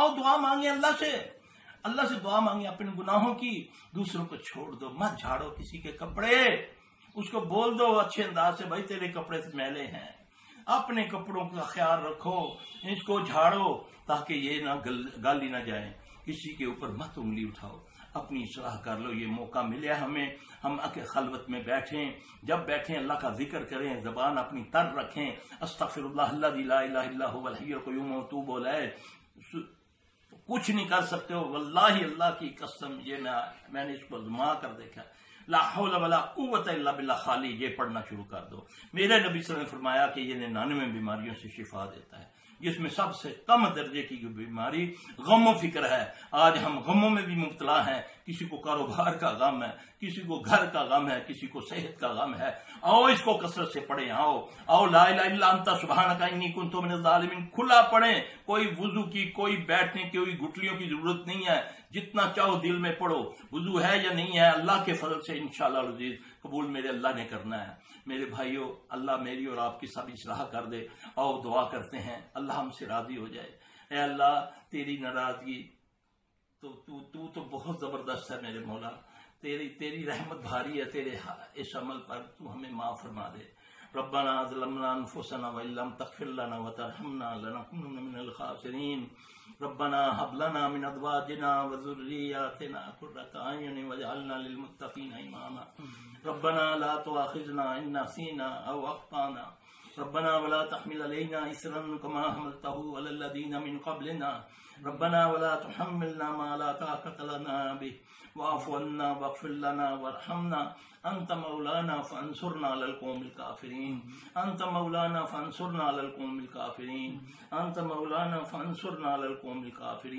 आओ दुआ मांगे अल्लाह से दुआ मांगे अपने गुनाहों की। दूसरों को छोड़ दो, मत झाड़ो किसी के कपड़े। उसको बोल दो अच्छे अंदाज से, भाई तेरे कपड़े से मैले हैं, अपने कपड़ों का ख्याल रखो, इसको झाड़ो ताकि ये ना गाली ना जाए। किसी के ऊपर मत उंगली उठाओ, अपनी इस्लाह कर लो। ये मौका मिले हमें, हम आके खलवत में बैठें, जब बैठें अल्लाह का जिक्र करें, जबान अपनी तर रखें, अस्तगफिरुल्लाह अल्लज़ी ला इलाहा इल्ला हुवल हय्युल क़य्यूम व तूबू इलैह। कुछ नहीं कर सकते हो वल्लाही, अल्लाह की कसम, ये मैंने इसको आज़मा कर देखा। ला हौला वला कुव्वता इल्ला बिल्लाह, खाली ये पढ़ना शुरू कर दो। मेरे नबी सल्लल्लाहु अलैहि वसल्लम ने फरमाया कि ये 99 बीमारियों से शिफा देता है, जिसमें सबसे कम दर्जे की बीमारी गम फिक्र है। आज हम गमों में भी मुब्तला हैं, किसी को कारोबार का गम है, किसी को घर का गम है, किसी को सेहत का गम है। आओ इसको कसरत से पढ़ें, आओ ला इलाहा इल्ला अंता सुब्हानका इन्नी कुन्तु मिनज़ ज़ालिमीन खुला पढ़ें। कोई वुजू की, कोई बैठने की, कोई घुटलियों की जरूरत नहीं है, जितना चाहो दिल में पढ़ो। वुजू है या नहीं है, अल्लाह के फजल से इंशाअल्लाह अज़ीज़ कबूल मेरे अल्लाह ने करना है। मेरे भाइयों, अल्लाह मेरी और आपकी सब इस्लाह कर दे। आओ दुआ करते हैं, अल्लाह हमसे राजी हो जाए। ए अल्लाह, तेरी नाराजगी तू तो बहुत जबरदस्त है मेरे मौला, तेरी रहमत भारी है तेरे इस अमल पर, तू हमें माफ फरमा दे। रब्बना ज़लमना अनफुसना व इल्लम तग़फिर लना व तरहमना लनकुनन्ना मिनल ख़ासिरीन। रब्बना हब लना मिन अज़वाजिना व ज़ुर्रिय्यतिना क़ुर्रता अयुन वजअलना लिलमुत्तक़ीना इमामा। रब्बना ला तुआख़िज़ना इन नसीना औ अख़्ताना। रब्बना वला तहमिल अलैना इसरन कमा हमलतहु अलल लज़ीना मिन क़ब्लिना। रब्बना वला तुहम्मिलना मा ला ताक़त लना बिहि वाफ़ु अन्ना वग़फ़िर लना वरहमना। अंत मौलाना फंसुरना अलल क़ौमिल काफ़िरीन। अंत मौलाना फंसुरना अलल क़ौमिल काफ़िरीन। अंत मौलाना फंसुरना अलल क़ौमिल काफ़िरीन।